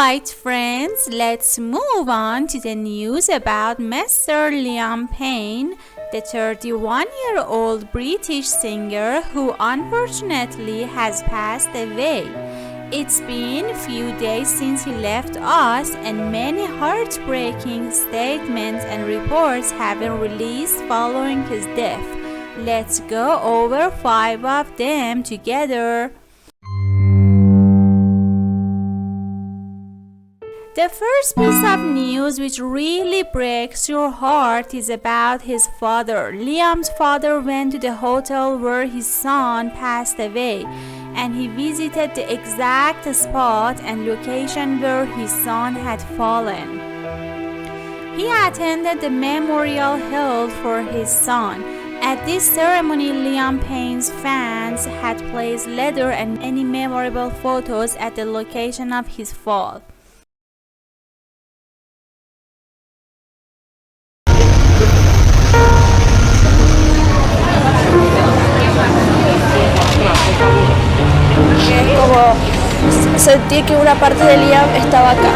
Alright friends, let's move on to the news about Mr. Lian Payne, the 31-year-old British singer who unfortunately has passed away. It's been a few days since he left us, and many heartbreaking statements and reports have been released following his death. Let's go over 5 of them together. The first piece of news which really breaks your heart is about his father. Liam's father went to the hotel where his son passed away, and he visited the exact spot and location where his son had fallen. He attended the memorial held for his son. At this ceremony, Lian Payne's fans had placed leather and many memorable photos at the location of his fall. Es como sentir que una parte de Liam estaba acá.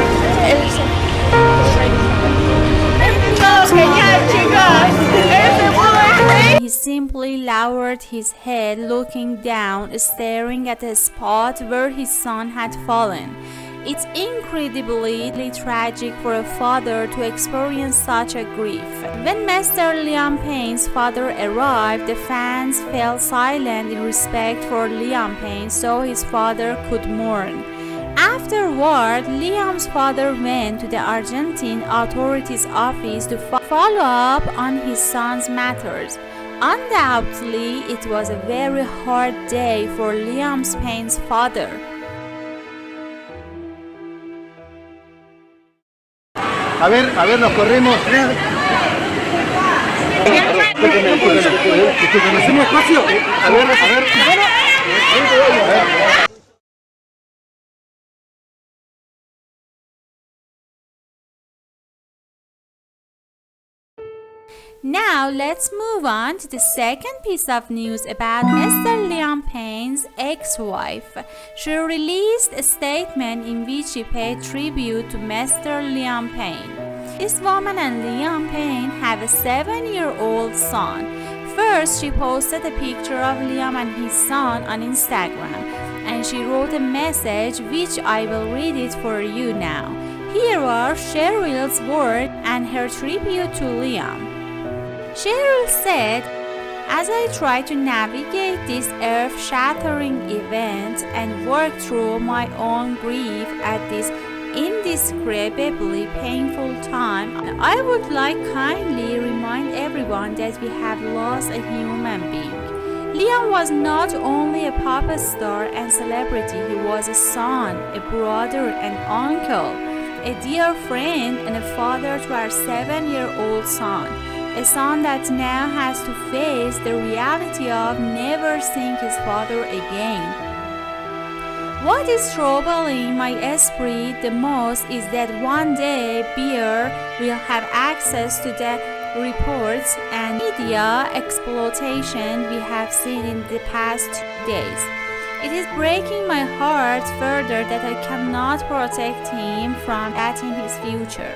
He simply lowered his head, looking down, staring at the spot where his son had fallen. It's incredibly tragic for a father to experience such a grief. When Mr. Lian Payne's father arrived, the fans fell silent in respect for Lian Payne so his father could mourn. Afterward, Liam's father went to the Argentine authorities' office to follow up on his son's matters. Undoubtedly, it was a very hard day for Liam Payne's father. A ver, nos corremos. Hacemos espacio. A ver. Now let's move on to the second piece of news about Mr. Lian Payne's ex-wife. She released a statement in which she paid tribute to Mr. Lian Payne. This woman and Lian Payne have a 7-year-old son. First, she posted a picture of Liam and his son on Instagram, and she wrote a message which I will read it for you now. Here are Cheryl's words and her tribute to Liam. Cheryl said, "As I try to navigate this earth-shattering event and work through my own grief at this indescribably painful time, I would like kindly remind everyone that we have lost a human being. Liam was not only a pop star and celebrity, he was a son, a brother, an uncle, a dear friend, and a father to our 7-year-old son. A son that now has to face the reality of never seeing his father again. What is troubling my esprit the most is that one day Beer will have access to the reports and media exploitation we have seen in the past 2 days. It is breaking my heart further that I cannot protect him from that in his future.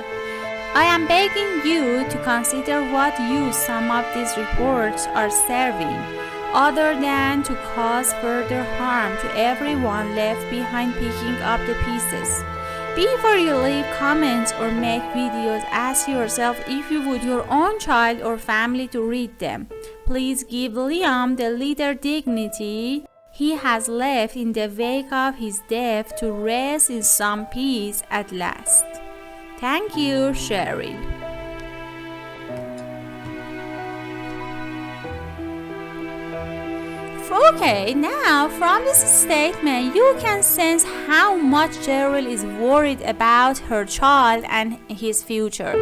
I am begging you to consider what use some of these reports are serving, other than to cause further harm to everyone left behind picking up the pieces. Before you leave comments or make videos, ask yourself if you would your own child or family to read them. Please give Liam the little dignity he has left in the wake of his death to rest in some peace at last. Thank you, Cheryl. Okay, now from this statement, you can sense how much Cheryl is worried about her child and his future.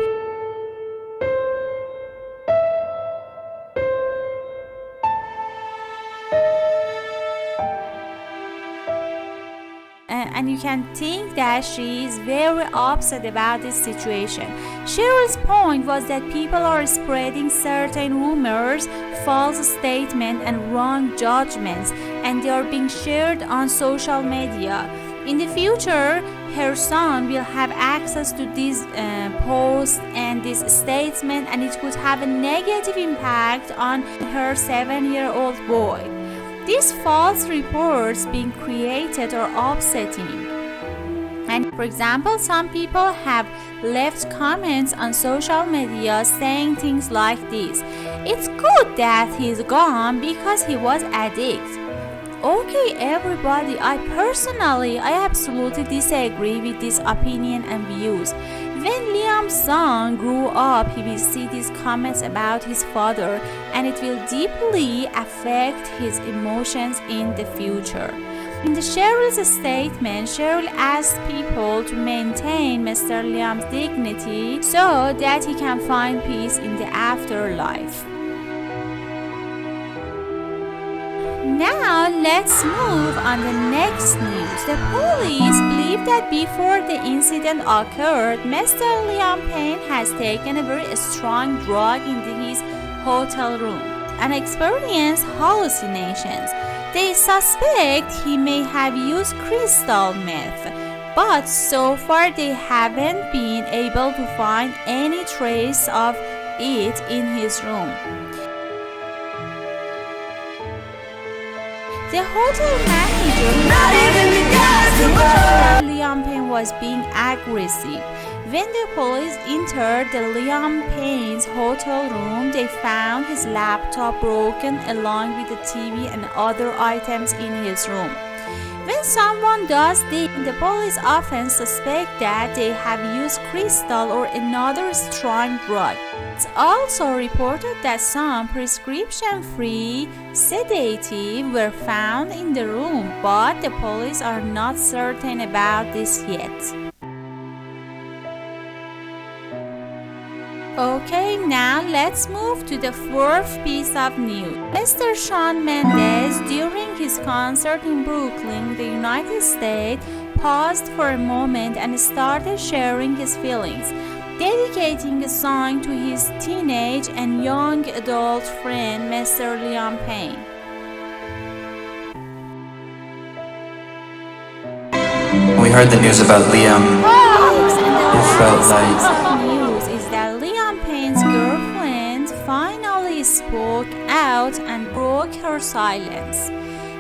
And you can think that she is very upset about this situation. Cheryl's point was that people are spreading certain rumors, false statements, and wrong judgments, and they are being shared on social media. In the future, her son will have access to this post and this statement, and it could have a negative impact on her 7-year-old boy. These false reports being created are upsetting. And for example, some people have left comments on social media saying things like this: "It's good that he's gone because he was addict." Okay, everybody, I absolutely disagree with this opinion and views. When Liam's son grew up, he will see these comments about his father, and it will deeply affect his emotions in the future. In the Cheryl's statement, Cheryl asked people to maintain Mr. Liam's dignity so that he can find peace in the afterlife. Now let's move on the next news. The police believe that before the incident occurred, Mr. Lian Payne has taken a very strong drug in his hotel room and experienced hallucinations. They suspect he may have used crystal meth, but so far they haven't been able to find any trace of it in his room. The hotel manager that Lian Payne was being aggressive. When the police entered the Lian Payne's hotel room, they found his laptop broken along with the TV and other items in his room. When someone does this, the police often suspect that they have used crystal or another strong drug. It's also reported that some prescription-free sedatives were found in the room, but the police are not certain about this yet. Okay, now let's move to the fourth piece of news. Mr. Shawn Mendes, during his concert in Brooklyn, the United States, paused for a moment and started sharing his feelings, dedicating a song to his teenage and young adult friend, Mr. Lian Payne. When we heard the news about Liam, it felt like Lian Payne's girlfriend finally spoke out and broke her silence.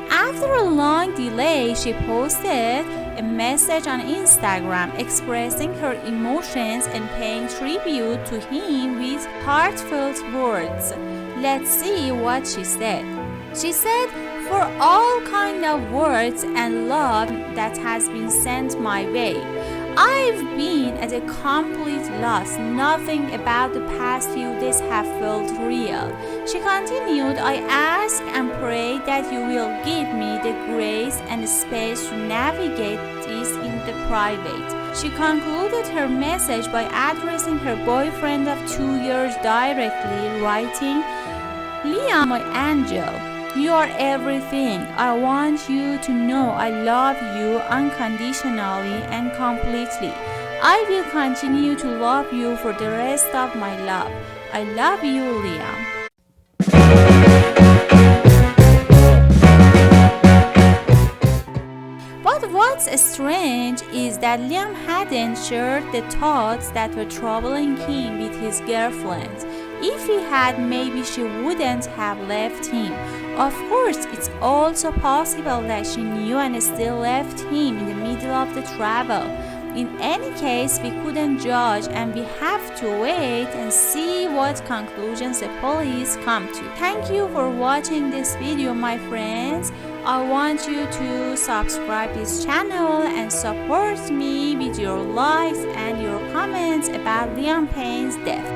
After a long delay, she posted a message on Instagram expressing her emotions and paying tribute to him with heartfelt words. Let's see what she said. She said, "For all kind of words and love that has been sent my way, I've been at a complete loss. Nothing about the past few days have felt real." She continued, "I ask and pray that you will give me the grace and space to navigate this in the private." She concluded her message by addressing her boyfriend of 2 years directly, writing, "Liam, my angel, you are everything. I want you to know I love you unconditionally and completely. I will continue to love you for the rest of my life. I love you, Liam." But what's strange is that Liam hadn't shared the thoughts that were troubling him with his girlfriend. If he had, maybe she wouldn't have left him. Of course, it's also possible that she knew and still left him in the middle of the travel. In any case, we couldn't judge, and we have to wait and see what conclusions the police come to. Thank you for watching this video, my friends. I want you to subscribe this channel and support me with your likes and your comments about Lian Payne's death.